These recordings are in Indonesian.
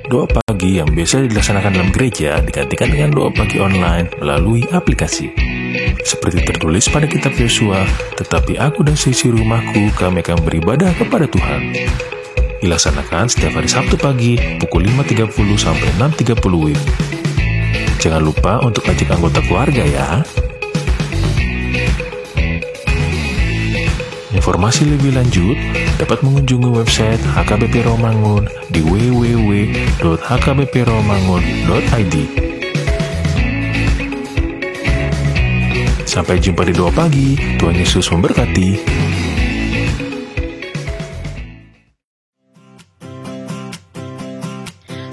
Doa pagi yang biasa dilaksanakan dalam gereja digantikan dengan doa pagi online melalui aplikasi. Seperti tertulis pada kitab Yosua, tetapi aku dan seisi rumahku kami akan beribadah kepada Tuhan. Dilaksanakan setiap hari Sabtu pagi pukul 5.30 sampai 6.30 WIB. Jangan lupa untuk ajak anggota keluarga ya. Informasi lebih lanjut dapat mengunjungi website HKBP Rawamangun di www.hkbprawamangun.id. Sampai jumpa di doa pagi. Tuhan Yesus memberkati.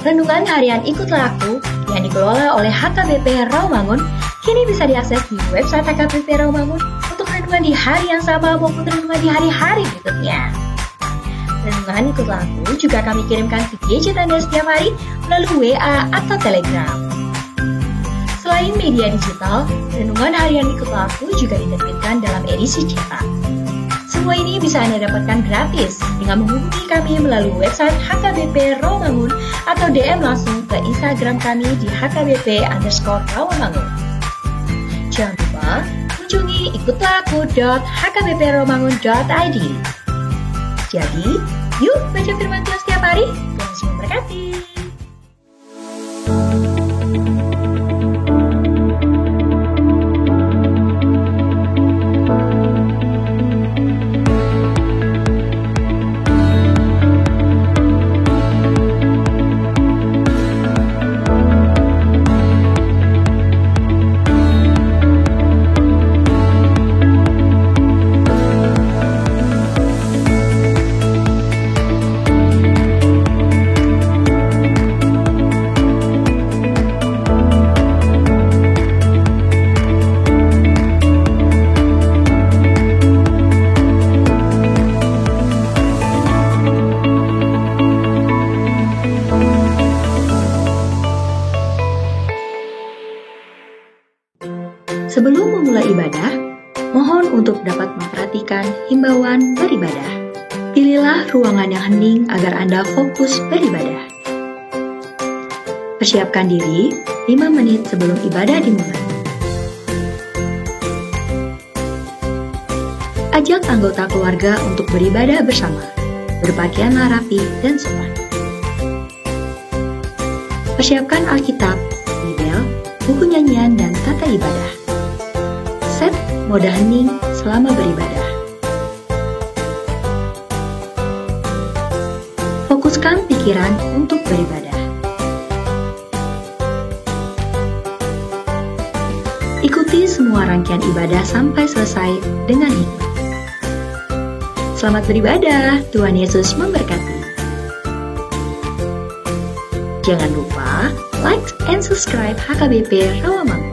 Renungan harian Ikutlah Aku yang dikelola oleh HKBP Rawamangun kini bisa diakses di website HKBP Rawamangun untuk renungan di hari yang sama maupun renungan di hari-hari berikutnya. Renungan Ikutlah Aku juga kami kirimkan ke gadget Anda setiap hari melalui WA atau Telegram. Selain media digital, renungan harian Ikutlah Aku juga diterbitkan dalam edisi cetak. Semua ini bisa Anda dapatkan gratis dengan menghubungi kami melalui website HKBP Rawamangun atau DM langsung ke Instagram kami di HKBP_Rawamangun. Jangan lupa kunjungi ikutlahku.hkbprawamangun.id. Jadi, yuk baca firman Tuhan setiap hari. Tuhan Yesus memberkati. Sebelum memulai ibadah, mohon untuk dapat memperhatikan himbauan beribadah. Pilihlah ruangan yang hening agar Anda fokus beribadah. Persiapkan diri 5 menit sebelum ibadah dimulai. Ajak anggota keluarga untuk beribadah bersama. Berpakaianlah rapi dan sopan. Persiapkan Alkitab, Bibel, buku nyanyian, dan tata ibadah. Set mode hening selama beribadah. Fokuskan pikiran untuk beribadah. Ikuti semua rangkaian ibadah sampai selesai dengan hikmat. Selamat beribadah, Tuhan Yesus memberkati. Jangan lupa like and subscribe HKBP Rawamangun.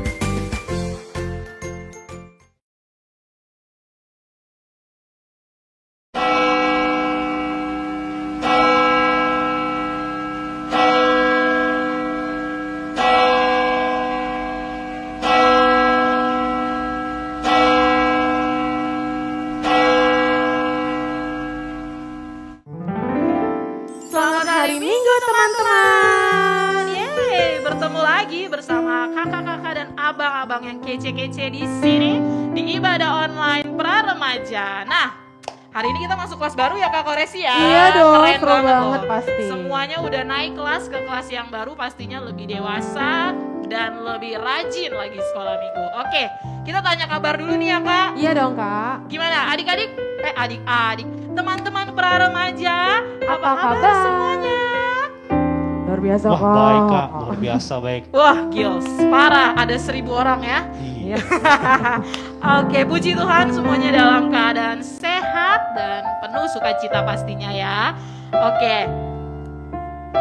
Bertemu lagi bersama kakak-kakak dan abang-abang yang kece-kece di sini di ibadah online pra remaja. Nah, hari ini kita masuk kelas baru ya Kak Koresi ya. Iya dong, keren seru banget loh. pasti. Semuanya udah naik kelas ke kelas yang baru, pastinya lebih dewasa dan lebih rajin lagi sekolah minggu. Oke, kita tanya kabar dulu nih ya Kak. Iya dong Kak. Gimana adik-adik? Adik-adik, teman-teman pra remaja, apa kabar semuanya? Luar biasa Wah, Kak. baik Kak, luar biasa baik. Wah, gils, parah, ada 1.000 orang ya. Iya. Oke, puji Tuhan semuanya dalam keadaan sehat dan penuh sukacita pastinya ya. Oke,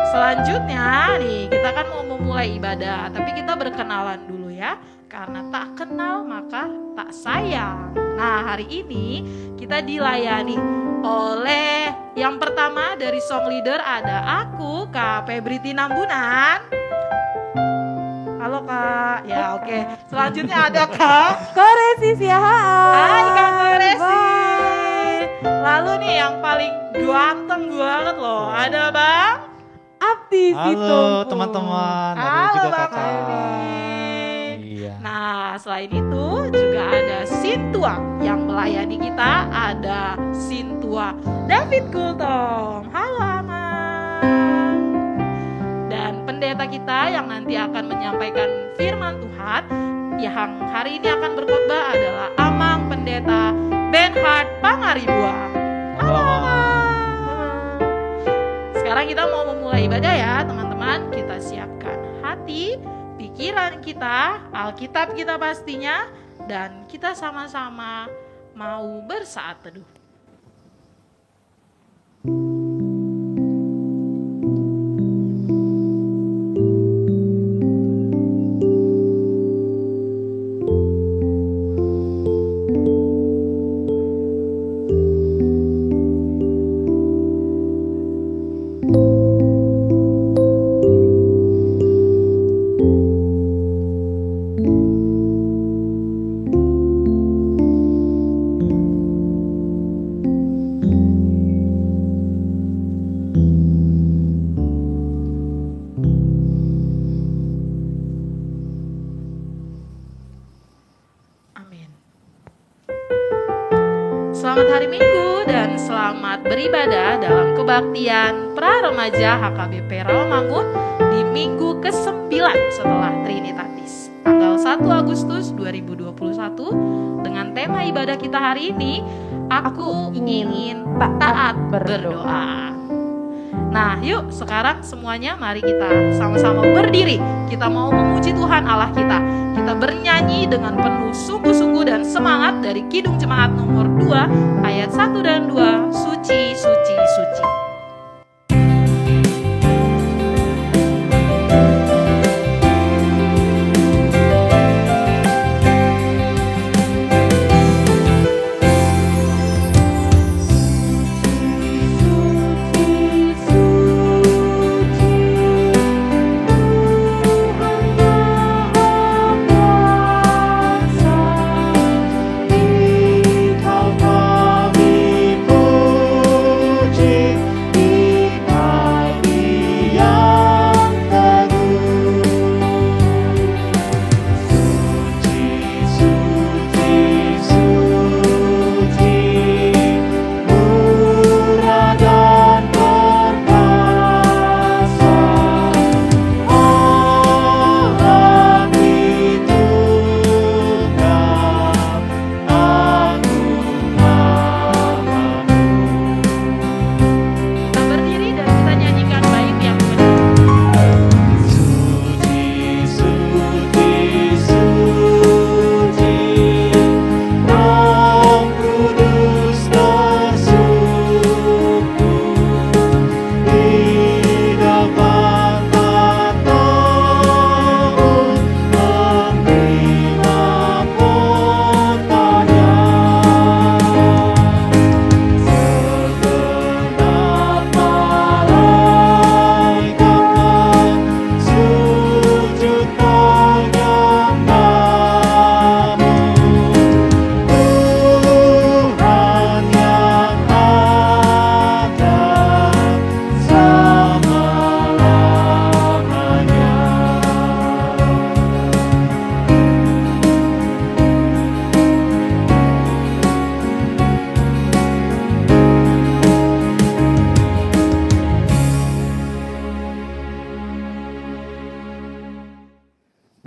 selanjutnya nih kita kan mau memulai ibadah, tapi kita berkenalan dulu ya. Karena tak kenal maka tak sayang. Nah, hari ini kita dilayani oleh yang pertama dari song leader ada aku, Kak Febriti Nambunan. Halo Kak, ya oke. Selanjutnya ada Kak Koresi Siahaan. Hai Kak Koresi. Lalu nih yang paling ganteng banget loh, ada Bang Baptis itu. Halo teman-teman, ada Halo juga Bang kakak. Erik. Iya. Nah, selain itu juga ada Sintua yang melayani kita. Ada Sintua David Gultom. Halo Amang. Dan pendeta kita yang nanti akan menyampaikan firman Tuhan yang hari ini akan berkhotbah adalah Amang Pendeta Benhard Pangaribua. Halo, Amang. Sekarang kita mau memulai ibadah ya teman-teman. Kita siapkan hati, pikiran kita, Alkitab kita pastinya, dan kita sama-sama mau bersaat teduh. Amin. Selamat hari Minggu dan selamat beribadah dalam kebaktian Pra-Remaja HKBP Rawamangun di minggu ke-9 setelah Trinitatis, tanggal 1 Agustus 2021, dengan tema ibadah kita hari ini, Aku ingin taat berdoa. Nah, yuk sekarang semuanya mari kita sama-sama berdiri. Kita mau memuji Tuhan Allah kita. Kita bernyanyi dengan penuh sungguh-sungguh dan semangat dari Kidung Jemaat nomor 2 ayat 1 dan 2, Suci, Suci, Suci.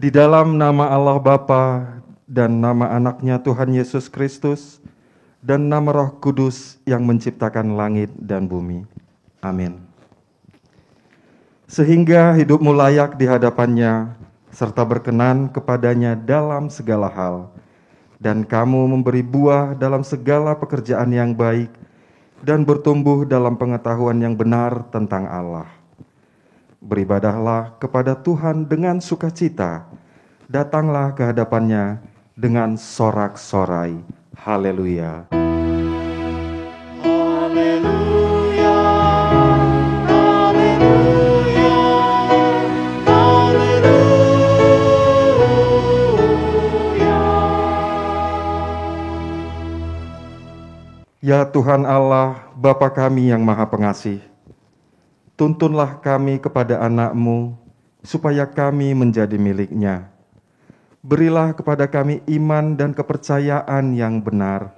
Di dalam nama Allah Bapa dan nama anaknya Tuhan Yesus Kristus dan nama Roh Kudus yang menciptakan langit dan bumi. Amin. Sehingga hidupmu layak di hadapannya serta berkenan kepadanya dalam segala hal, dan kamu memberi buah dalam segala pekerjaan yang baik dan bertumbuh dalam pengetahuan yang benar tentang Allah. Beribadahlah kepada Tuhan dengan sukacita, datanglah ke hadapannya dengan sorak-sorai. Haleluya. Haleluya, haleluya, haleluya. Ya Tuhan Allah, Bapa kami yang Maha Pengasih, Tuntunlah kami kepada anak-Mu, supaya kami menjadi milik-Nya. Berilah kepada kami iman dan kepercayaan yang benar,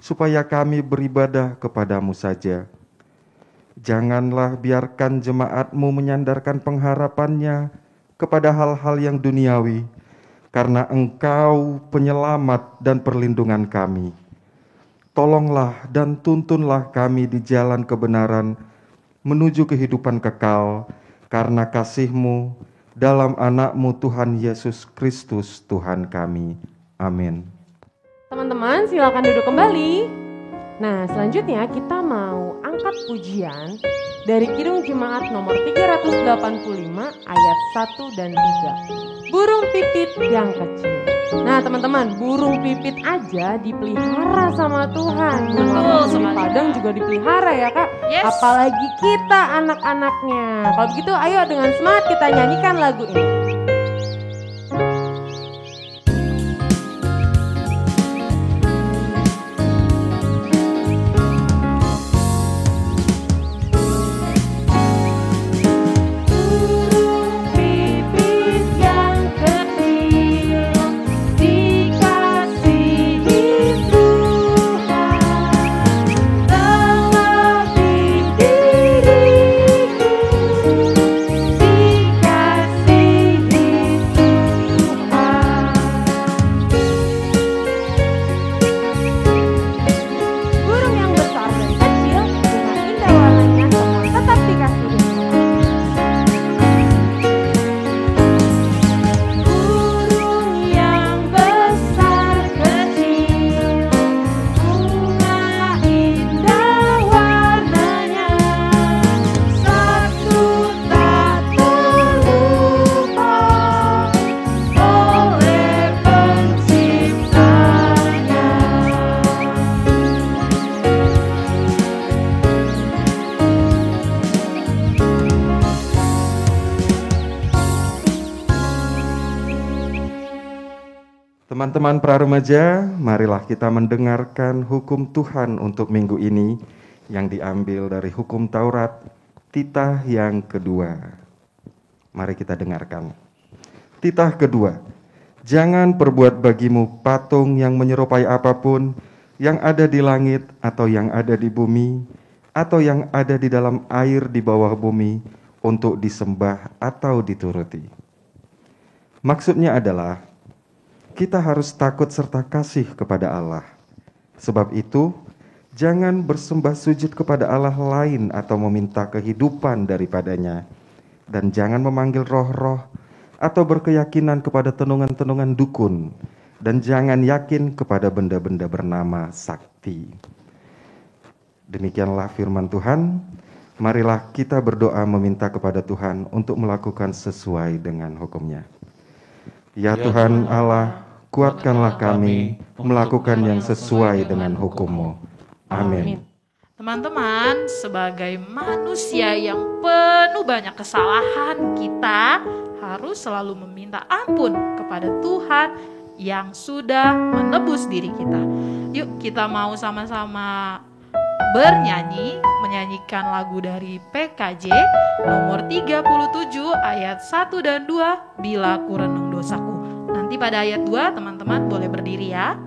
supaya kami beribadah kepada-Mu saja. Janganlah biarkan jemaat-Mu menyandarkan pengharapannya kepada hal-hal yang duniawi, karena Engkau penyelamat dan perlindungan kami. Tolonglah dan tuntunlah kami di jalan kebenaran menuju kehidupan kekal, karena kasih-Mu dalam anak-Mu Tuhan Yesus Kristus Tuhan kami. Amin. Teman-teman silakan duduk kembali. Nah selanjutnya kita mau angkat pujian dari Kidung Jemaat nomor 385 ayat 1 dan 3. Burung pipit yang kecil. Nah teman-teman, burung pipit aja dipelihara sama Tuhan. Burung di Padang juga dipelihara ya Kak. Yes. Apalagi kita anak-anaknya. Kalau begitu ayo dengan semangat kita nyanyikan lagu ini. Teman-teman pra-remaja, marilah kita mendengarkan hukum Tuhan untuk minggu ini yang diambil dari hukum Taurat, titah yang kedua. Mari kita dengarkan. Titah kedua, jangan perbuat bagimu patung yang menyerupai apapun yang ada di langit atau yang ada di bumi atau yang ada di dalam air di bawah bumi untuk disembah atau dituruti. Maksudnya adalah kita harus takut serta kasih kepada Allah. Sebab itu, jangan bersembah sujud kepada Allah lain atau meminta kehidupan daripadanya. Dan jangan memanggil roh-roh atau berkeyakinan kepada tenungan-tenungan dukun. Dan jangan yakin kepada benda-benda bernama sakti. Demikianlah firman Tuhan. Marilah kita berdoa meminta kepada Tuhan untuk melakukan sesuai dengan hukum-Nya. Ya Tuhan Allah, kuatkanlah kami melakukan yang sesuai dengan hukum-Mu. Amin. Teman-teman, sebagai manusia yang penuh banyak kesalahan, kita harus selalu meminta ampun kepada Tuhan yang sudah menebus diri kita. Yuk kita mau sama-sama bernyanyi, menyanyikan lagu dari PKJ nomor 37 ayat 1 dan 2, Bila Ku Renung Dosaku. Nanti pada ayat 2 teman-teman boleh berdiri ya.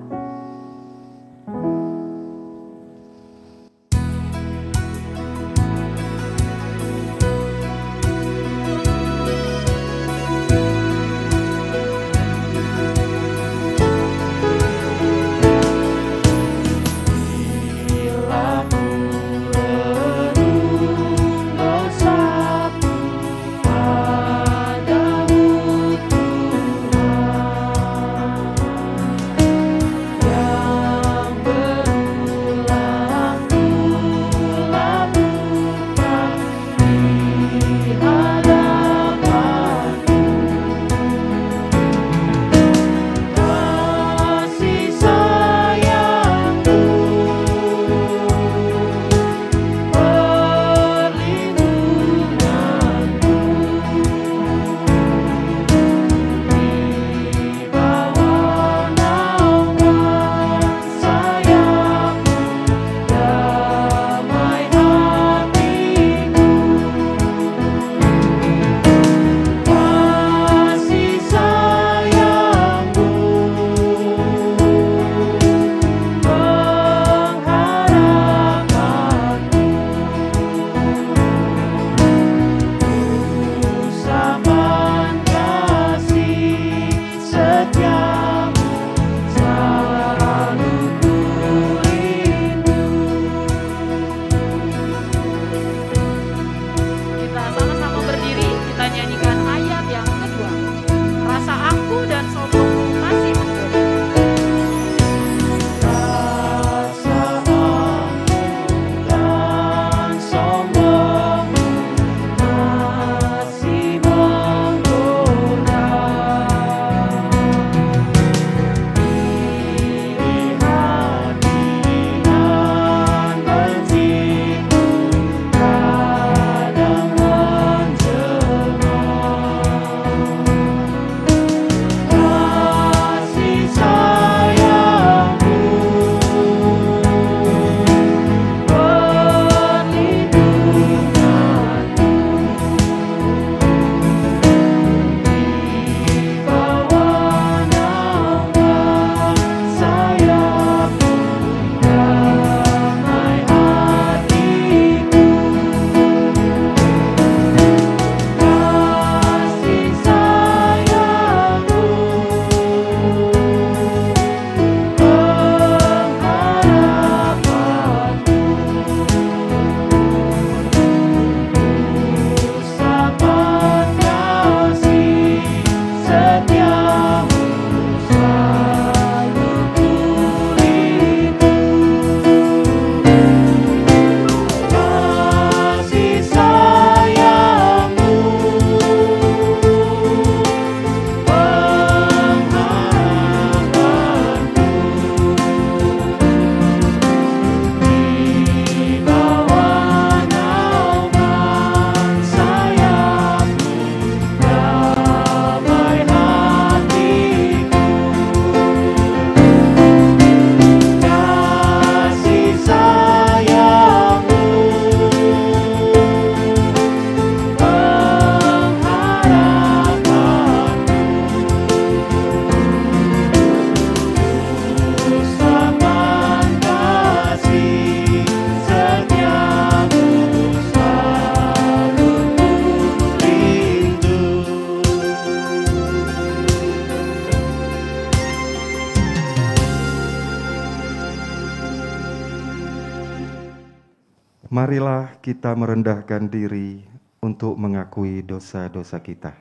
Marilah kita merendahkan diri untuk mengakui dosa-dosa kita.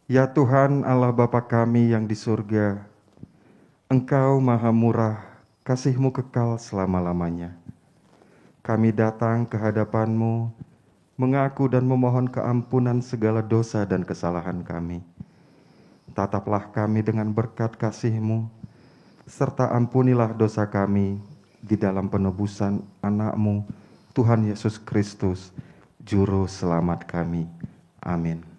Ya Tuhan Allah Bapa kami yang di surga, Engkau maha murah, kasih-Mu kekal selama-lamanya. Kami datang ke hadapan-Mu, mengaku dan memohon keampunan segala dosa dan kesalahan kami. Tataplah kami dengan berkat kasih-Mu, serta ampunilah dosa kami di dalam penebusan anak-Mu, Tuhan Yesus Kristus, Juru Selamat kami. Amin.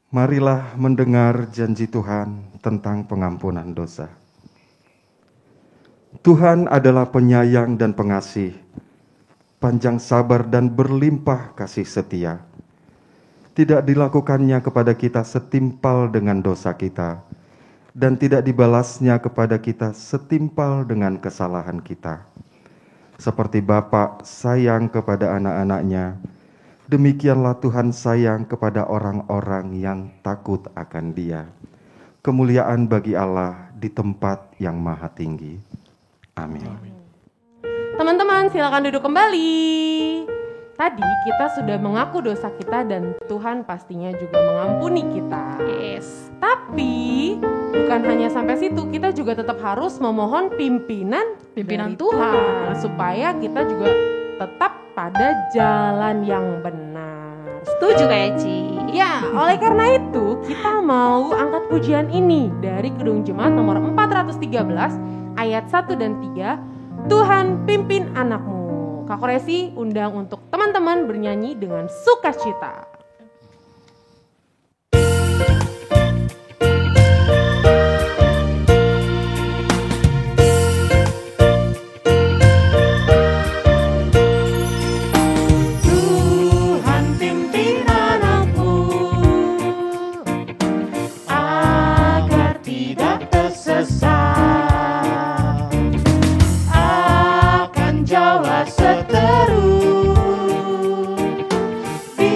Marilah mendengar janji Tuhan tentang pengampunan dosa. Tuhan adalah penyayang dan pengasih, panjang sabar dan berlimpah kasih setia. Tidak dilakukannya kepada kita setimpal dengan dosa kita, dan tidak dibalasnya kepada kita setimpal dengan kesalahan kita. Seperti Bapa sayang kepada anak-anaknya, demikianlah Tuhan sayang kepada orang-orang yang takut akan Dia. Kemuliaan bagi Allah di tempat yang maha tinggi. Amin. Teman-teman, silakan duduk kembali. Tadi kita sudah mengaku dosa kita dan Tuhan pastinya juga mengampuni kita. Yes. Tapi bukan hanya sampai situ, kita juga tetap harus memohon pimpinan dari Tuhan supaya kita juga tetap pada jalan yang benar. Setuju kayak Ci? Ya, oleh karena itu kita mau angkat pujian ini dari Kidung Jemaat nomor 413 ayat 1 dan 3. Tuhan pimpin anakmu. Kak Koresi undang untuk teman-teman bernyanyi dengan sukacita. Seteru di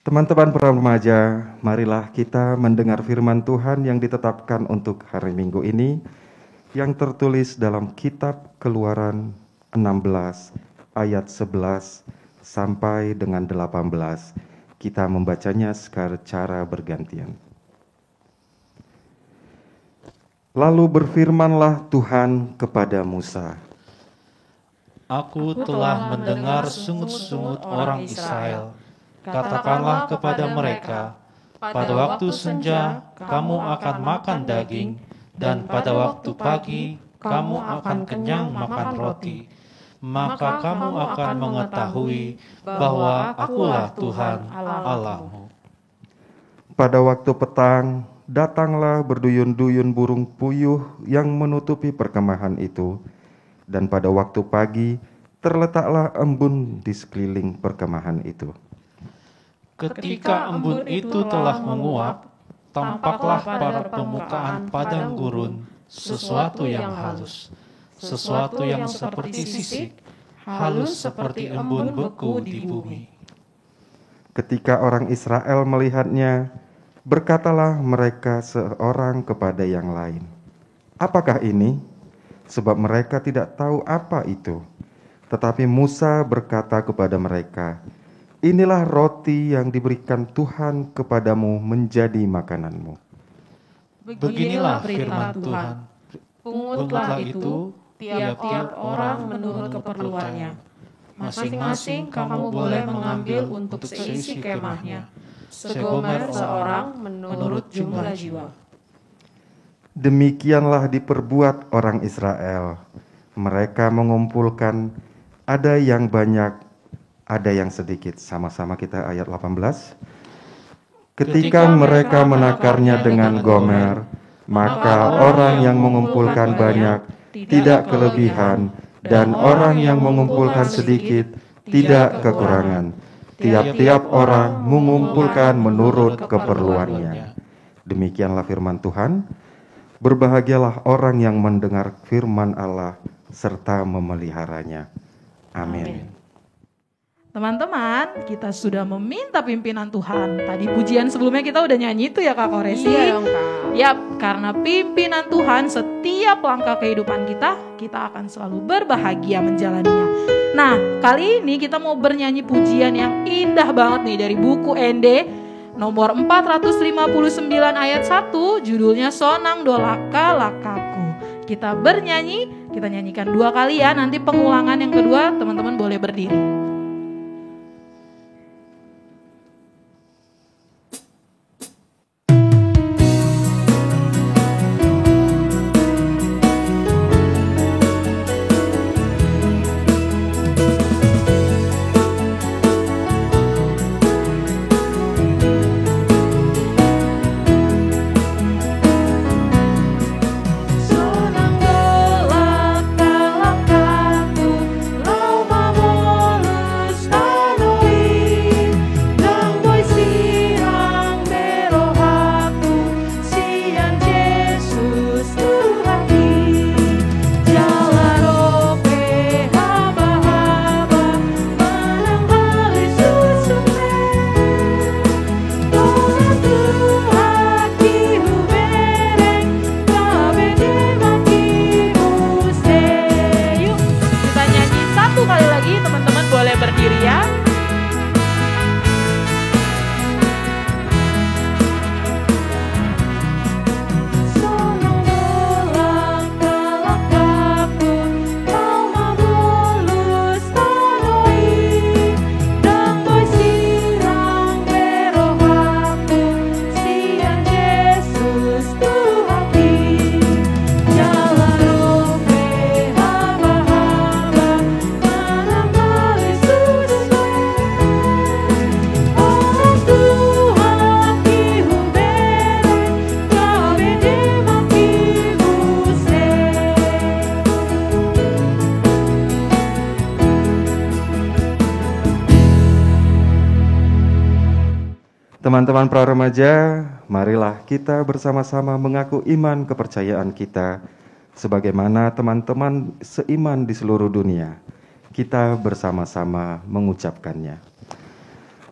Teman-teman para remaja, marilah kita mendengar firman Tuhan yang ditetapkan untuk hari Minggu ini, yang tertulis dalam kitab Keluaran 16 ayat 11 sampai dengan 18. Kita membacanya secara bergantian. Lalu berfirmanlah Tuhan kepada Musa, Aku telah mendengar sungut-sungut orang Israel. Katakanlah kepada mereka, pada waktu senja kamu akan makan daging, dan pada waktu pagi kamu akan kenyang makan roti. Maka kamu akan mengetahui bahwa Akulah Tuhan Allahmu. pada waktu petang, datanglah berduyun-duyun burung puyuh yang menutupi perkemahan itu, dan pada waktu pagi terletaklah embun di sekeliling perkemahan itu. Ketika embun itu telah menguap, tampaklah pada permukaan padang gurun sesuatu yang halus, sesuatu yang seperti sisik, halus seperti embun beku di bumi. Ketika orang Israel melihatnya, berkatalah mereka seorang kepada yang lain, "Apakah ini?" Sebab mereka tidak tahu apa itu. Tetapi Musa berkata kepada mereka, "Inilah roti yang diberikan Tuhan kepadamu menjadi makananmu." Beginilah firman Tuhan. Pungutlah itu tiap-tiap orang menurut keperluannya. Masing-masing kamu boleh mengambil untuk seisi kemahnya. Segomer seorang menurut jumlah jiwa. Demikianlah diperbuat orang Israel. Mereka mengumpulkan, ada yang banyak, ada yang sedikit. Sama-sama kita ayat 18. Ketika mereka menakarnya dengan gomer, maka orang yang mengumpulkan banyak tidak kelebihan, dan orang yang mengumpulkan sedikit tidak kekurangan. Tiap-tiap orang mengumpulkan menurut keperluannya. Demikianlah firman Tuhan. Berbahagialah orang yang mendengar firman Allah serta memeliharanya. Amin. Teman-teman, kita sudah meminta pimpinan Tuhan. Tadi pujian sebelumnya kita udah nyanyi itu ya Kak Koresi. Iya dong Kak. Yap, karena pimpinan Tuhan setiap langkah kehidupan kita akan selalu berbahagia menjalaninya. Nah, kali ini kita mau bernyanyi pujian yang indah banget nih dari buku ND nomor 459 ayat 1, judulnya Sonang Dolaka Lakaku. Kita bernyanyi, kita nyanyikan 2 kali ya. Nanti pengulangan yang kedua teman-teman boleh berdiri. Teman-teman pra remaja, marilah kita bersama-sama mengaku iman kepercayaan kita sebagaimana teman-teman seiman di seluruh dunia. Kita bersama-sama mengucapkannya.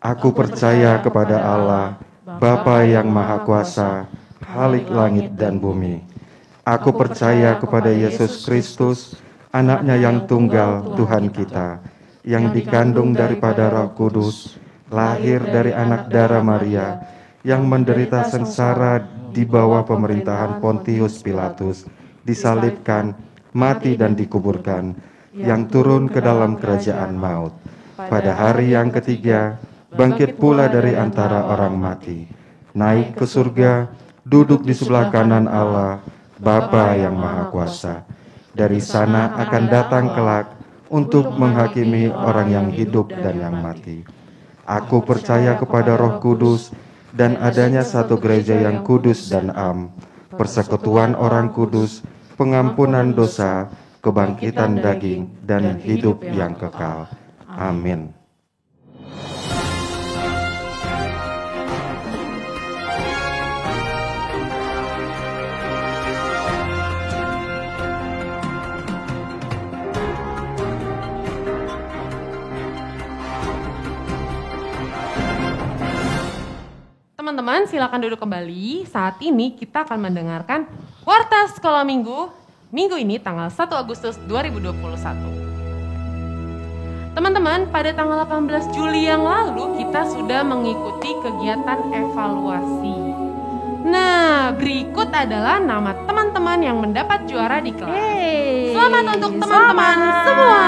Aku percaya kepada Allah, Bapa yang Maha Kuasa, Khalik langit dan bumi. Aku percaya kepada Yesus Kristus, Anaknya yang tunggal Tuhan kita, yang dikandung daripada Roh Kudus, lahir dari anak darah Maria, yang menderita sengsara di bawah pemerintahan Pontius Pilatus, disalibkan, mati dan dikuburkan, yang turun ke dalam kerajaan maut. Pada hari yang ketiga, bangkit pula dari antara orang mati, naik ke surga, duduk di sebelah kanan Allah, Bapa yang Maha Kuasa. Dari sana akan datang kelak untuk menghakimi orang yang hidup dan yang mati. Aku percaya kepada Roh Kudus dan adanya satu gereja yang kudus dan am, persekutuan orang kudus, pengampunan dosa, kebangkitan daging, dan hidup yang kekal. Amin. Teman-teman, silakan duduk kembali. Saat ini kita akan mendengarkan Warta Sekolah Minggu ini tanggal 1 Agustus 2021. Teman-teman, pada tanggal 18 Juli yang lalu kita sudah mengikuti kegiatan evaluasi. Nah, berikut adalah nama teman-teman yang mendapat juara di kelas. Selamat untuk teman-teman semua.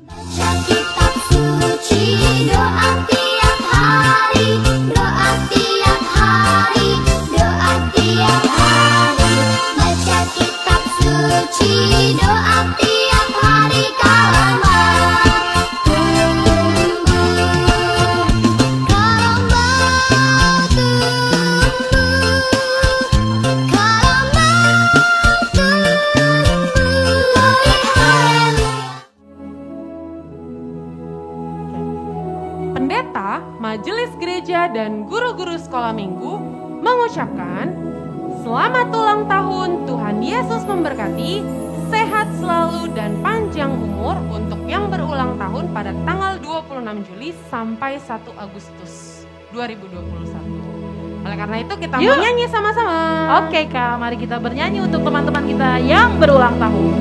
Baca kitab suci, doa tiap hari, doa tiap hari, doa tiap hari. Baca kitab suci, doa tiap hari, kalau mau tumbuh, kalau mau tumbuh, kalau mau tumbuh, haleluya. Pendeta, majelis gereja, dan guru-guru sekolah minggu mengucapkan selamat ulang tahun, Tuhan Yesus memberkati, sehat selalu dan panjang umur untuk yang berulang tahun pada tanggal 26 Juli sampai 1 Agustus 2021. Oleh karena itu kita mau nyanyi sama-sama. Oke Kak, mari kita bernyanyi untuk teman-teman kita yang berulang tahun.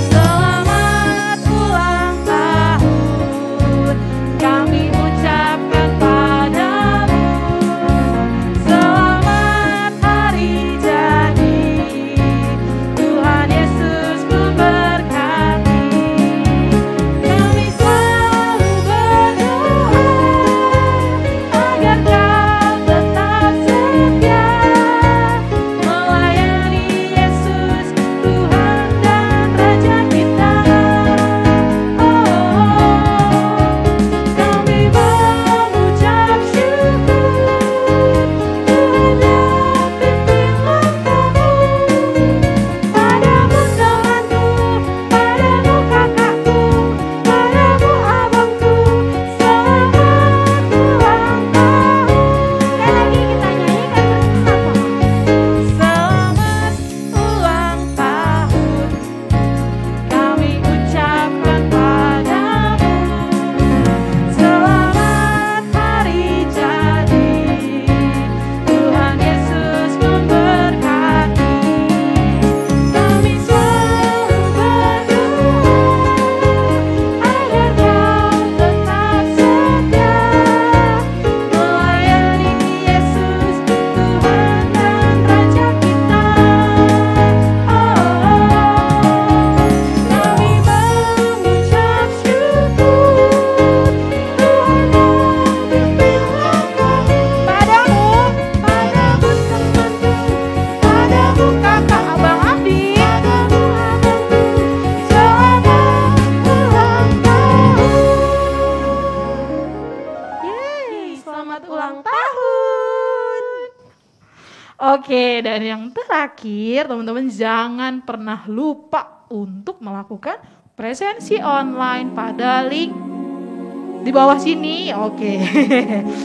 Selamat ulang tahun, kami ucapkan padamu. Selamat hari jadi, Tuhan Yesus memberkati. Kami selalu berdoa agar kau tetap setia melayani Yesus, Tuhan dan Raja kita. Kami mengucap syukur, Tuhan yang pimpin langkahmu. Padamu temanku, padamu kakakku, padamu abangku, selamat ulang tahun. Sekali lagi kita nyanyikan bersama-sama. Selamat ulang tahun, kami ucapkan padamu. Selamat hari jadi, Tuhan Yesus memberkati. Kami selalu berdoa agar kau tetap setia melayani Yesus, Tuhan dan Raja kita. Kami mengucap syukur, Tuhan yang pimpin langkahmu. Padamu temanku, padamu kakak abang Abi, padamu abangku, selamat ulang tahun. Yeay, selamat ulang tahun. Oke, dan yang terakhir teman-teman jangan pernah lupa untuk melakukan presensi online pada link Di bawah sini, oke.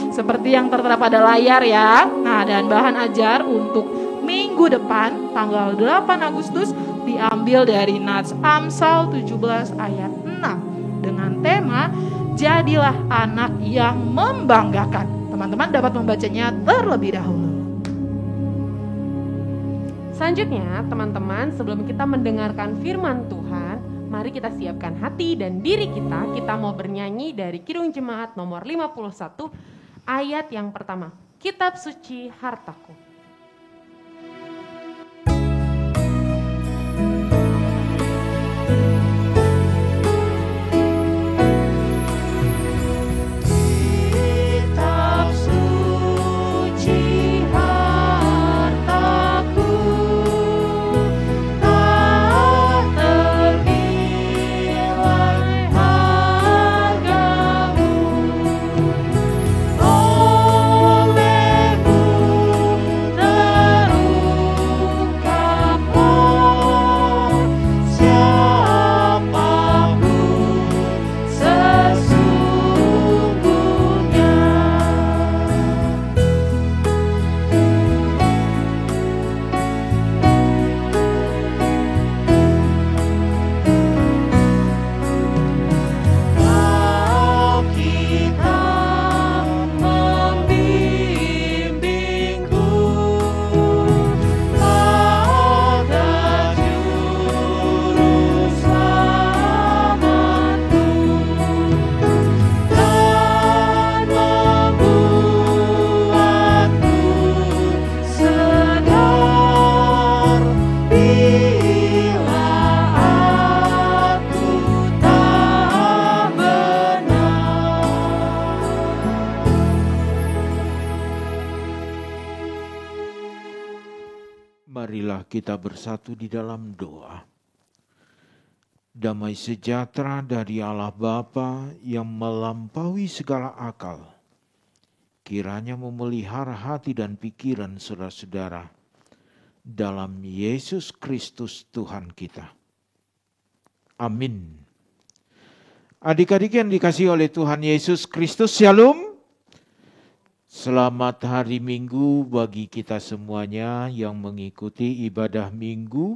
Seperti yang tertera pada layar ya. Nah, dan bahan ajar untuk minggu depan tanggal 8 Agustus diambil dari Nats Amsal 17 ayat 6 dengan tema Jadilah anak yang membanggakan. Teman-teman dapat membacanya terlebih dahulu. Selanjutnya, teman-teman, sebelum kita mendengarkan firman Tuhan, mari kita siapkan hati dan diri kita. Kita mau bernyanyi dari Kidung Jemaat nomor 51, ayat yang pertama. Kitab Suci Hartaku. Marilah kita bersatu di dalam doa. Damai sejahtera dari Allah Bapa yang melampaui segala akal, kiranya memelihara hati dan pikiran saudara-saudara dalam Yesus Kristus Tuhan kita. Amin. Adik-adik yang dikasihi oleh Tuhan Yesus Kristus, Shalom. Selamat hari Minggu bagi kita semuanya yang mengikuti ibadah Minggu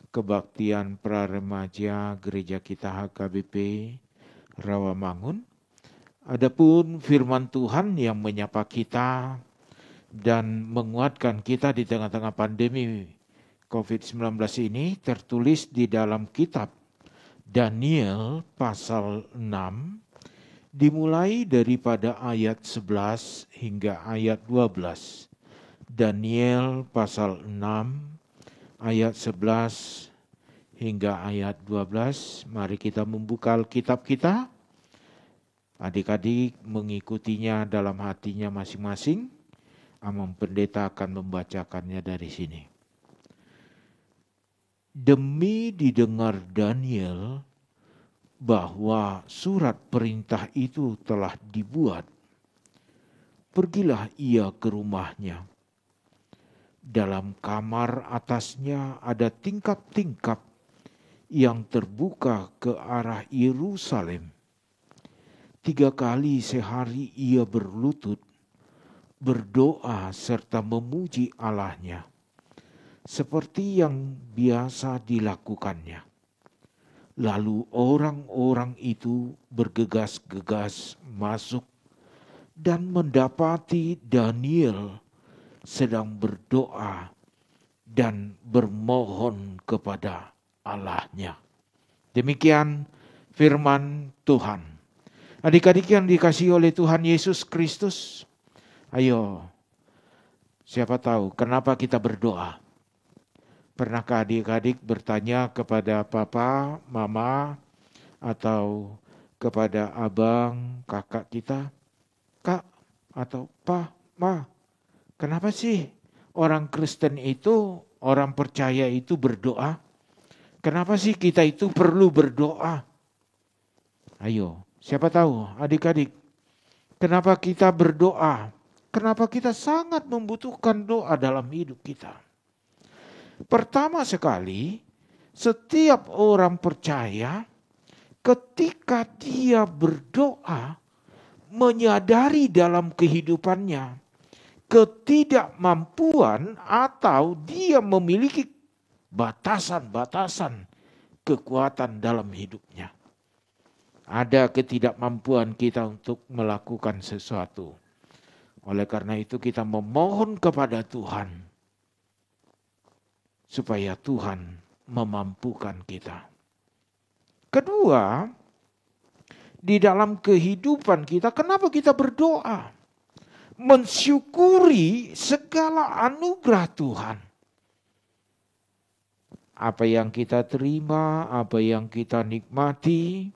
Kebaktian Praremaja Gereja kita HKBP Rawamangun. Adapun firman Tuhan yang menyapa kita dan menguatkan kita di tengah-tengah pandemi COVID-19 ini tertulis di dalam kitab Daniel pasal 6. Dimulai daripada ayat 11 hingga ayat 12. Daniel pasal 6 ayat 11 hingga ayat 12. Mari kita membuka Alkitab kita. Adik-adik mengikutinya dalam hatinya masing-masing. Amang Pendeta akan membacakannya dari sini. Demi didengar Daniel bahwa surat perintah itu telah dibuat, pergilah ia ke rumahnya. Dalam kamar atasnya ada tingkap-tingkap yang terbuka ke arah Yerusalem. 3 kali sehari ia berlutut, berdoa serta memuji Allahnya, seperti yang biasa dilakukannya. Lalu orang-orang itu bergegas-gegas masuk dan mendapati Daniel sedang berdoa dan bermohon kepada Allahnya. Demikian firman Tuhan. Adik-adik yang dikasihi oleh Tuhan Yesus Kristus, ayo, siapa tahu kenapa kita berdoa? Pernahkah adik-adik bertanya kepada papa, mama, atau kepada abang, kakak kita? Kak atau pa, ma, kenapa sih orang Kristen itu, orang percaya itu berdoa? Kenapa sih kita itu perlu berdoa? Ayo, siapa tahu adik-adik, kenapa kita berdoa? Kenapa kita sangat membutuhkan doa dalam hidup kita? Pertama sekali, setiap orang percaya ketika dia berdoa, menyadari dalam kehidupannya ketidakmampuan atau dia memiliki batasan-batasan kekuatan dalam hidupnya. Ada ketidakmampuan kita untuk melakukan sesuatu. Oleh karena itu kita memohon kepada Tuhan supaya Tuhan memampukan kita. Kedua, di dalam kehidupan kita, kenapa kita berdoa? Mensyukuri segala anugerah Tuhan. Apa yang kita terima, apa yang kita nikmati,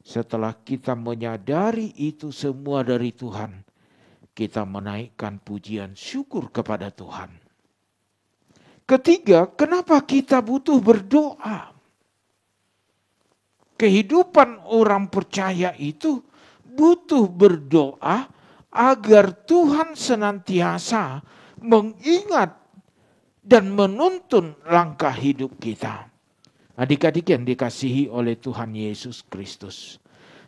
setelah kita menyadari itu semua dari Tuhan, kita menaikkan pujian syukur kepada Tuhan. Ketiga, kenapa kita butuh berdoa? Kehidupan orang percaya itu butuh berdoa agar Tuhan senantiasa mengingat dan menuntun langkah hidup kita. Adik-adik yang dikasihi oleh Tuhan Yesus Kristus.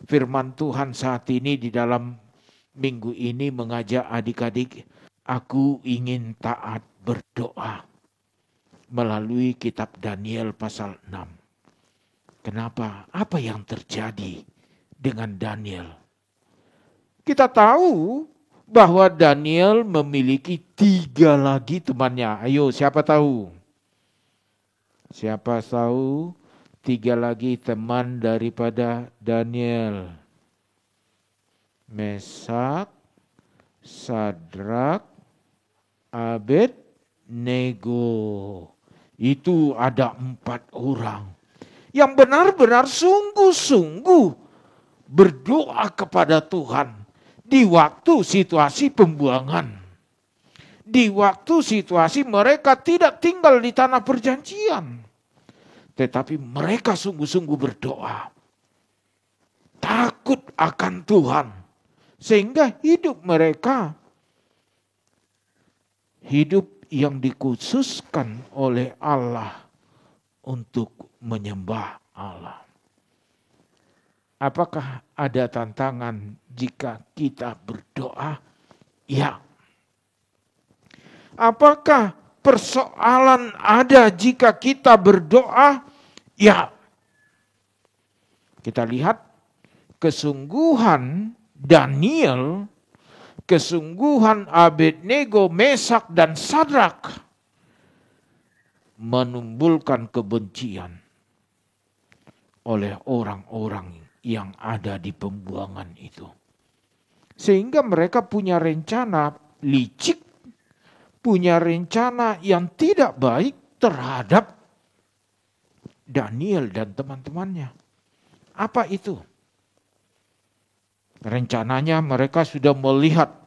Firman Tuhan saat ini di dalam minggu ini mengajak adik-adik, aku ingin taat berdoa melalui kitab Daniel pasal 6. Kenapa? Apa yang terjadi dengan Daniel? Kita tahu bahwa Daniel memiliki 3 lagi temannya. Ayo, siapa tahu? Siapa tahu 3 lagi teman daripada Daniel? Mesak, Sadrak, Abednego. Itu ada 4 orang yang benar-benar sungguh-sungguh berdoa kepada Tuhan di waktu situasi pembuangan. Di waktu situasi mereka tidak tinggal di tanah perjanjian. Tetapi mereka sungguh-sungguh berdoa. Takut akan Tuhan. Sehingga hidup mereka hidup yang dikhususkan oleh Allah untuk menyembah Allah. Apakah ada tantangan jika kita berdoa? Ya. Apakah persoalan ada jika kita berdoa? Ya. Kita lihat kesungguhan Daniel, kesungguhan Abednego, Mesak dan Sadrak menimbulkan kebencian oleh orang-orang yang ada di pembuangan itu. Sehingga mereka punya rencana licik, punya rencana yang tidak baik terhadap Daniel dan teman-temannya. Apa itu? Rencananya mereka sudah melihat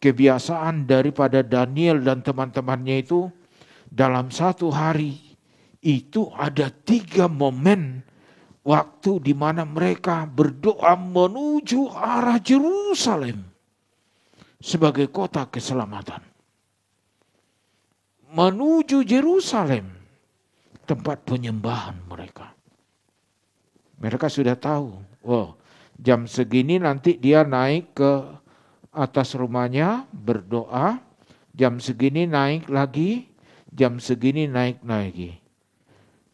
kebiasaan daripada Daniel dan teman-temannya itu dalam satu hari itu ada 3 momen waktu di mana mereka berdoa menuju arah Yerusalem sebagai kota keselamatan. Menuju Yerusalem, tempat penyembahan mereka. Mereka sudah tahu, jam segini nanti dia naik ke atas rumahnya berdoa, jam segini naik lagi, jam segini naik lagi.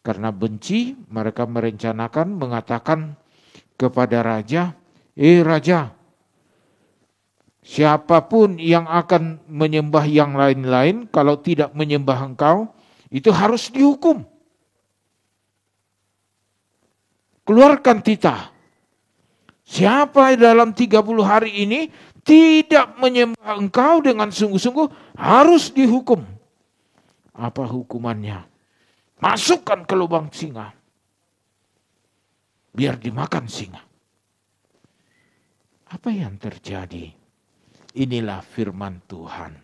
Karena benci, mereka merencanakan mengatakan kepada raja, raja, siapapun yang akan menyembah yang lain-lain, kalau tidak menyembah engkau, itu harus dihukum. Keluarkan titah. Siapa dalam 30 hari ini tidak menyembah engkau dengan sungguh-sungguh, harus dihukum. Apa hukumannya? Masukkan ke lubang singa. Biar dimakan singa. Apa yang terjadi? Inilah firman Tuhan.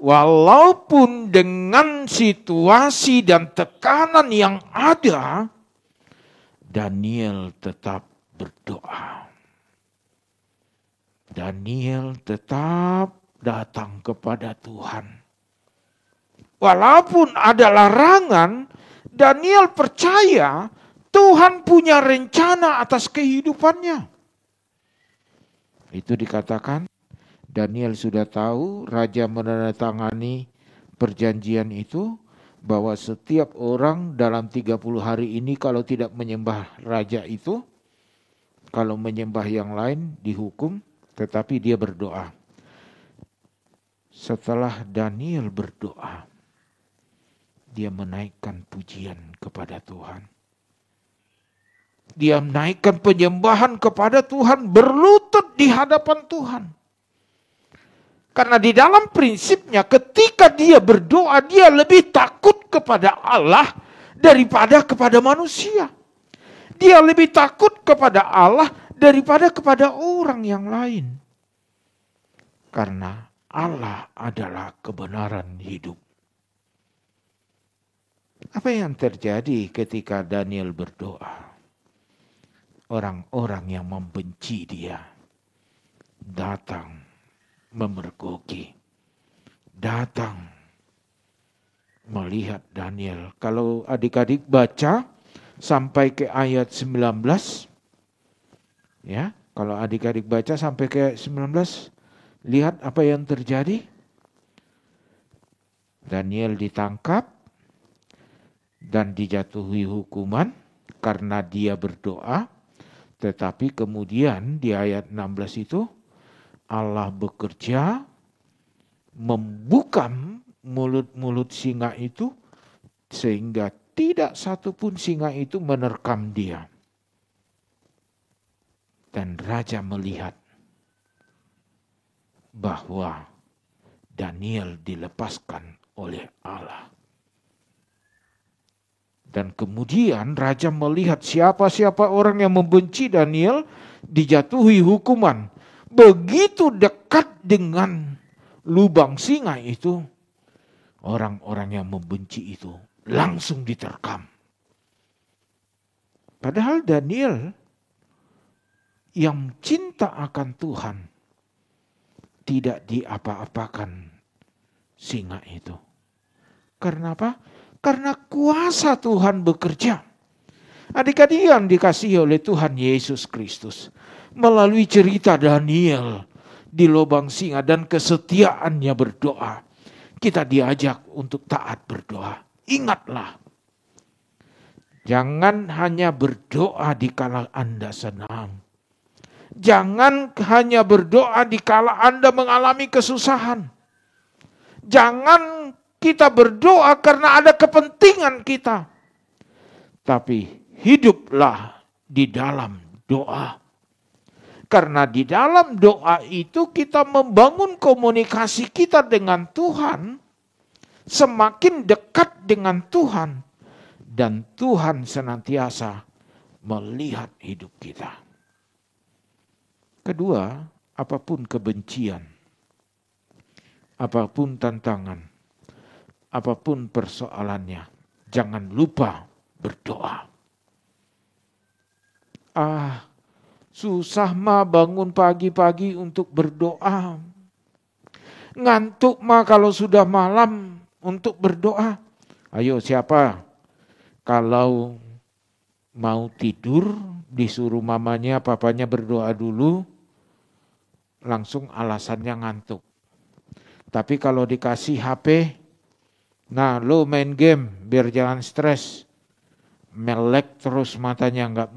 Walaupun dengan situasi dan tekanan yang ada, Daniel tetap berdoa. Daniel tetap datang kepada Tuhan. Walaupun ada larangan, Daniel percaya Tuhan punya rencana atas kehidupannya. Itu dikatakan Daniel sudah tahu raja menandatangani perjanjian itu, bahwa setiap orang dalam 30 hari ini kalau tidak menyembah raja itu, kalau menyembah yang lain dihukum, tetapi dia berdoa. Setelah Daniel berdoa, dia menaikkan pujian kepada Tuhan. Dia menaikkan penyembahan kepada Tuhan, berlutut di hadapan Tuhan. Karena di dalam prinsipnya ketika dia berdoa, dia lebih takut kepada Allah daripada kepada manusia. Dia lebih takut kepada Allah daripada kepada orang yang lain. Karena Allah adalah kebenaran hidup. Apa yang terjadi ketika Daniel berdoa? Orang-orang yang membenci dia datang memergoki, datang melihat Daniel. Kalau adik-adik baca sampai ke ayat 19, ya, kalau adik-adik baca sampai ke 19, lihat apa yang terjadi. Daniel ditangkap dan dijatuhi hukuman karena dia berdoa, tetapi kemudian di ayat 16 itu Allah bekerja membuka mulut-mulut singa itu sehingga tidak satu pun singa itu menerkam dia. Dan raja melihat bahwa Daniel dilepaskan oleh Allah. Dan kemudian raja melihat siapa-siapa orang yang membenci Daniel dijatuhi hukuman. Begitu dekat dengan lubang singa itu, orang-orang yang membenci itu langsung diterkam. Padahal Daniel yang cinta akan Tuhan tidak diapa-apakan singa itu. Karena apa? Karena kuasa Tuhan bekerja. Adik-adik yang dikasihi oleh Tuhan Yesus Kristus, melalui cerita Daniel di lubang singa dan kesetiaannya berdoa, kita diajak untuk taat berdoa. Ingatlah, jangan hanya berdoa di kala Anda senang. Jangan hanya berdoa di kala Anda mengalami kesusahan. Jangan kita berdoa karena ada kepentingan kita. Tapi hiduplah di dalam doa. Karena di dalam doa itu kita membangun komunikasi kita dengan Tuhan. Semakin dekat dengan Tuhan. Dan Tuhan senantiasa melihat hidup kita. Kedua, apapun kebencian, apapun tantangan, apapun persoalannya, jangan lupa berdoa. Susah mah bangun pagi-pagi untuk berdoa. Ngantuk mah kalau sudah malam untuk berdoa. Ayo siapa? Kalau mau tidur disuruh mamanya, papanya berdoa dulu, langsung alasannya ngantuk. Tapi kalau dikasih HP, nah lo main game biar jangan stres. Melek terus matanya enggak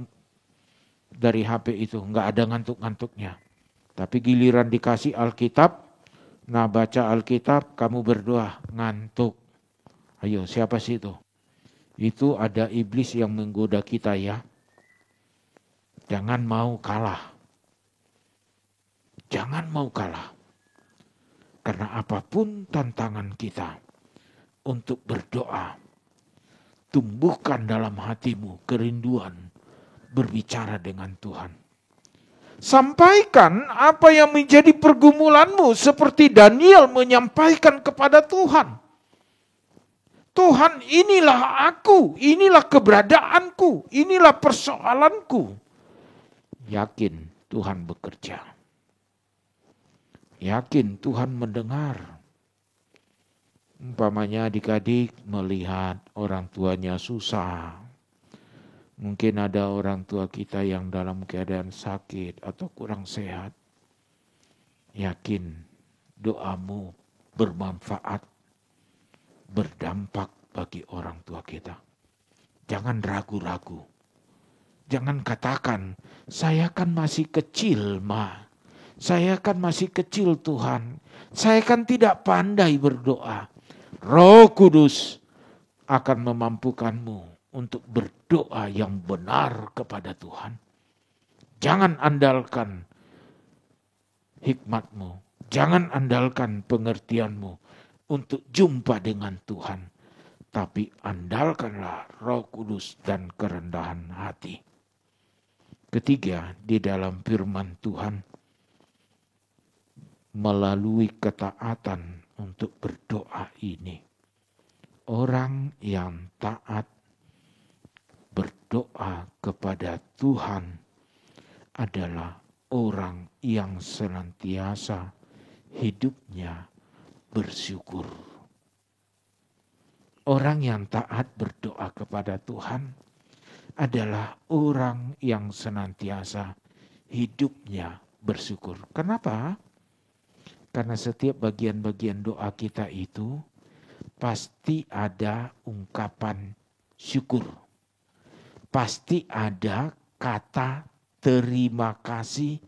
dari HP itu, enggak ada ngantuk-ngantuknya. Tapi giliran dikasih Alkitab, nah baca Alkitab, kamu berdoa, ngantuk. Ayo siapa sih itu? Itu ada iblis yang menggoda kita ya. Jangan mau kalah. Jangan mau kalah. Karena apapun tantangan kita untuk berdoa, tumbuhkan dalam hatimu kerinduan berbicara dengan Tuhan. Sampaikan apa yang menjadi pergumulanmu seperti Daniel menyampaikan kepada Tuhan. Tuhan, inilah aku, inilah keberadaanku, inilah persoalanku. Yakin Tuhan bekerja. Yakin Tuhan mendengar. Umpamanya adik-adik melihat orang tuanya susah. Mungkin ada orang tua kita yang dalam keadaan sakit atau kurang sehat. yakin doamu bermanfaat, berdampak bagi orang tua kita. Jangan ragu-ragu. Jangan katakan, saya kan masih kecil, Ma. Saya kan masih kecil, Tuhan. Saya kan tidak pandai berdoa. Roh Kudus akan memampukanmu untuk berdoa yang benar kepada Tuhan. Jangan andalkan hikmatmu. Jangan andalkan pengertianmu untuk jumpa dengan Tuhan. Tapi andalkanlah Roh Kudus dan kerendahan hati. Ketiga, di dalam firman Tuhan, melalui ketaatan untuk berdoa ini. Orang yang taat berdoa kepada Tuhan adalah orang yang senantiasa hidupnya bersyukur. Orang yang taat berdoa kepada Tuhan adalah orang yang senantiasa hidupnya bersyukur. Kenapa? Karena setiap bagian-bagian doa kita itu pasti ada ungkapan syukur. Pasti ada kata terima kasih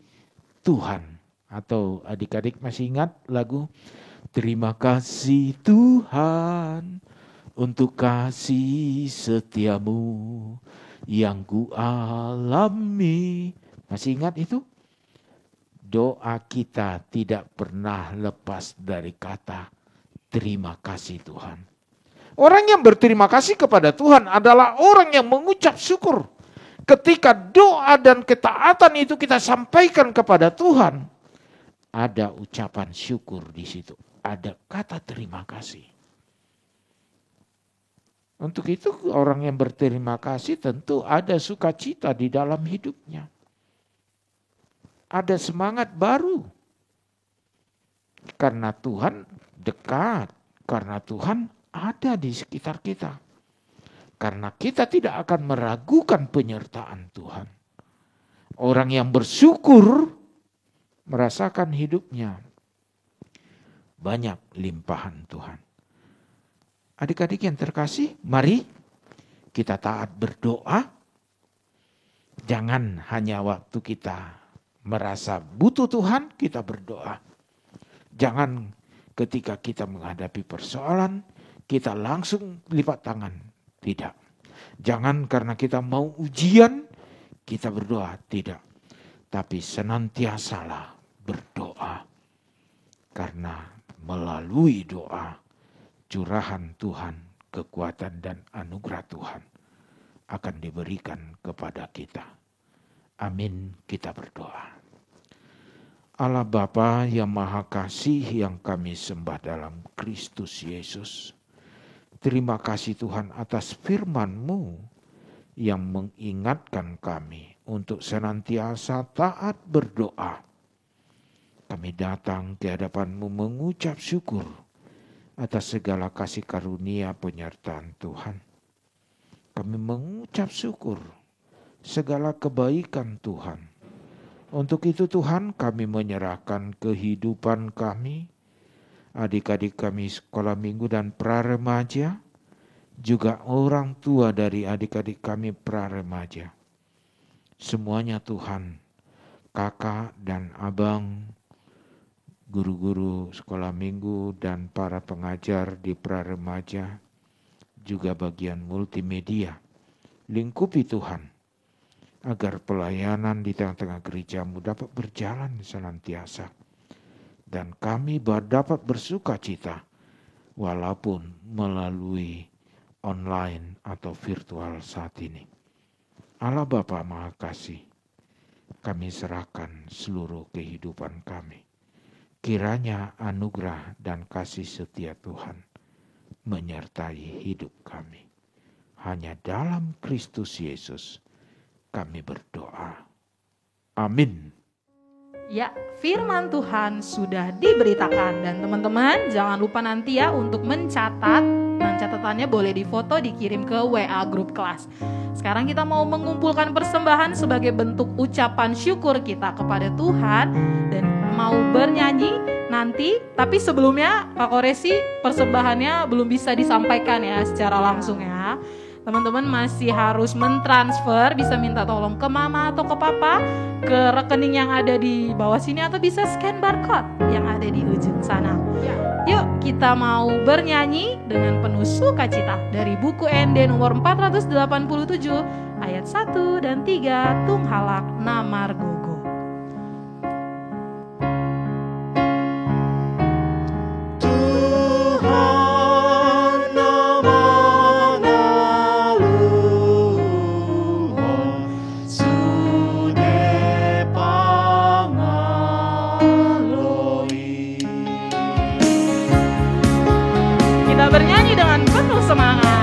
Tuhan. Atau adik-adik masih ingat lagu Terima kasih Tuhan untuk kasih setiamu yang ku alami. Masih ingat itu? Doa kita tidak pernah lepas dari kata terima kasih Tuhan. Orang yang berterima kasih kepada Tuhan adalah orang yang mengucap syukur. Ketika doa dan ketaatan itu kita sampaikan kepada Tuhan, ada ucapan syukur di situ. Ada kata terima kasih. Untuk itu orang yang berterima kasih tentu ada sukacita di dalam hidupnya. Ada semangat baru. Karena Tuhan dekat. Karena Tuhan ada di sekitar kita. Karena kita tidak akan meragukan penyertaan Tuhan. Orang yang bersyukur merasakan hidupnya banyak limpahan Tuhan. Adik-adik yang terkasih, mari kita taat berdoa. Jangan hanya waktu kita merasa butuh Tuhan, kita berdoa. Jangan ketika kita menghadapi persoalan, kita langsung lipat tangan. Tidak. Jangan karena kita mau ujian, kita berdoa. Tidak. Tapi senantiasalah berdoa. Karena melalui doa, curahan Tuhan, kekuatan dan anugerah Tuhan akan diberikan kepada kita. Amin, kita berdoa. Allah Bapa yang Maha Kasih yang kami sembah dalam Kristus Yesus. Terima kasih Tuhan atas firman-Mu yang mengingatkan kami untuk senantiasa taat berdoa. Kami datang ke hadapan-Mu mengucap syukur atas segala kasih karunia penyertaan Tuhan. Kami mengucap syukur segala kebaikan Tuhan. Untuk itu Tuhan kami menyerahkan kehidupan kami, adik-adik kami sekolah minggu dan praremaja, juga orang tua dari adik-adik kami praremaja. Semuanya Tuhan, kakak dan abang, guru-guru sekolah minggu dan para pengajar di praremaja, juga bagian multimedia. Lingkupi Tuhan, agar pelayanan di tengah-tengah gereja-Mu dapat berjalan senantiasa. Dan kami dapat bersuka cita, walaupun melalui online atau virtual saat ini. Allah Bapa Maha Kasih, kami serahkan seluruh kehidupan kami. Kiranya anugerah dan kasih setia Tuhan menyertai hidup kami. Hanya dalam Kristus Yesus kami berdoa. Amin. Ya, firman Tuhan sudah diberitakan. Dan teman-teman jangan lupa nanti ya untuk mencatat. Dan catatannya boleh difoto dikirim ke WA grup kelas. Sekarang kita mau mengumpulkan persembahan sebagai bentuk ucapan syukur kita kepada Tuhan. Dan mau bernyanyi nanti, tapi sebelumnya Kak Koresi persembahannya belum bisa disampaikan ya secara langsung ya. Teman-teman masih harus mentransfer, bisa minta tolong ke mama atau ke papa, ke rekening yang ada di bawah sini, atau bisa scan barcode yang ada di ujung sana. Yuk kita mau bernyanyi dengan penuh sukacita dari buku ND nomor 487 ayat 1 dan 3 Tunghalak Namargogo. Bernyanyi dengan penuh semangat.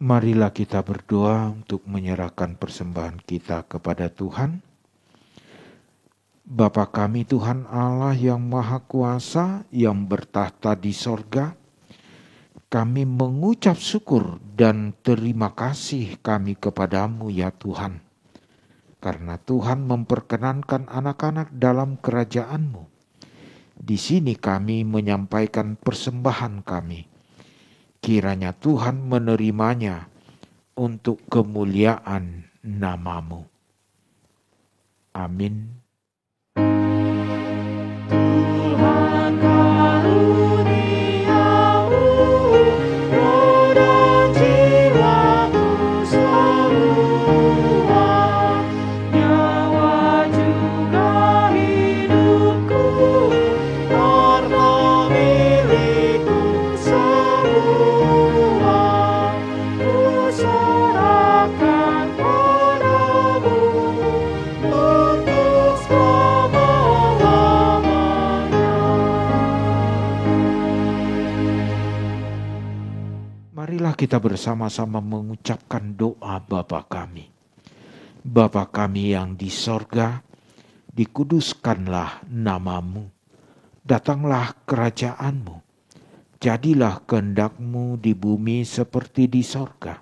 Marilah kita berdoa untuk menyerahkan persembahan kita kepada Tuhan. Bapa kami Tuhan Allah yang Maha Kuasa yang bertahta di sorga, kami mengucap syukur dan terima kasih kami kepadamu ya Tuhan. Karena Tuhan memperkenankan anak-anak dalam kerajaan-Mu. Di sini kami menyampaikan persembahan kami. Kiranya Tuhan menerimanya untuk kemuliaan nama-Mu. Amin. Tuhan karuniamu, roh dan jiwaku semua, nyawa juga hidupku, harta milikku semua, ku serahkan padamu untuk marilah kita bersama-sama mengucapkan doa Bapa kami. Bapa kami yang di sorga, dikuduskanlah nama-Mu. Datanglah kerajaan-Mu. Jadilah kehendak-Mu di bumi seperti di sorga.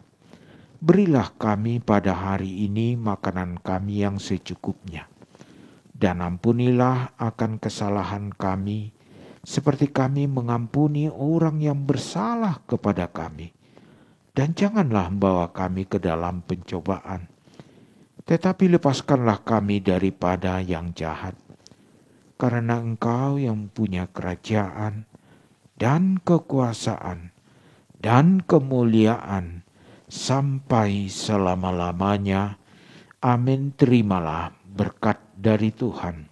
Berilah kami pada hari ini makanan kami yang secukupnya. Dan ampunilah akan kesalahan kami, seperti kami mengampuni orang yang bersalah kepada kami. Dan janganlah membawa kami ke dalam pencobaan, tetapi lepaskanlah kami daripada yang jahat. Karena Engkau yang punya kerajaan dan kekuasaan dan kemuliaan sampai selama-lamanya. Amin. Terimalah berkat dari Tuhan.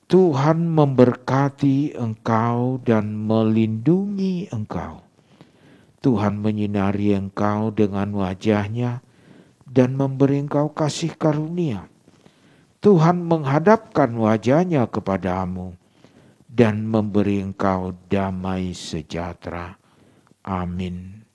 Tuhan memberkati engkau dan melindungi engkau. Tuhan menyinari engkau dengan wajah-Nya dan memberi engkau kasih karunia. Tuhan menghadapkan wajah-Nya kepadamu dan memberi engkau damai sejahtera. Amin.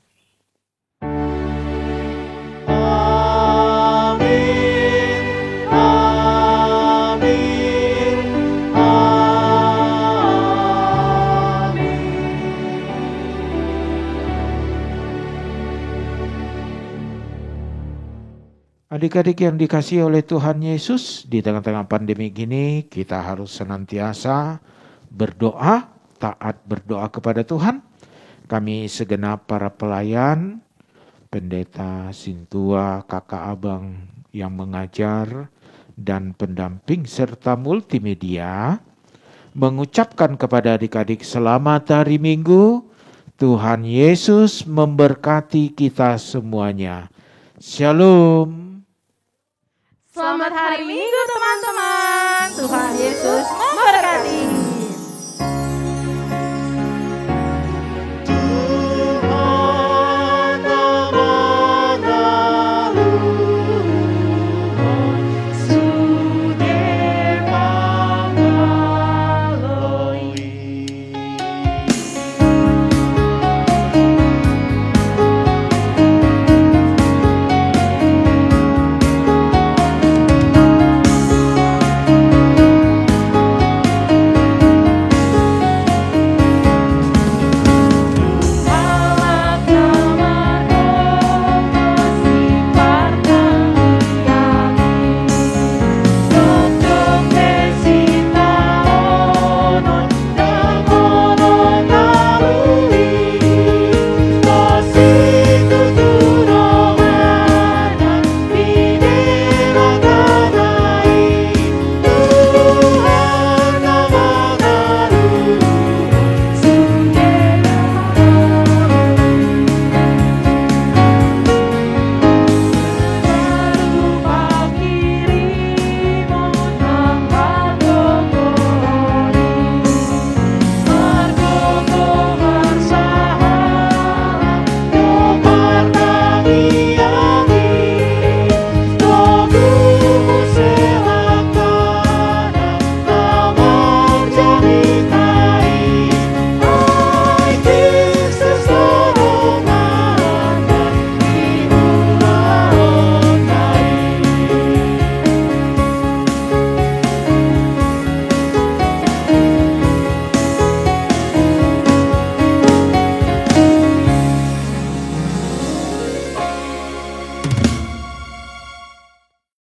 Adik-adik yang dikasihi oleh Tuhan Yesus, di tengah-tengah pandemi gini kita harus senantiasa berdoa, taat berdoa kepada Tuhan. Kami segenap para pelayan, pendeta, sintua, kakak abang yang mengajar, dan pendamping serta multimedia, mengucapkan kepada adik-adik selamat hari Minggu. Tuhan Yesus memberkati kita semuanya. Shalom. Selamat hari Minggu teman-teman. Tuhan Yesus memberkati.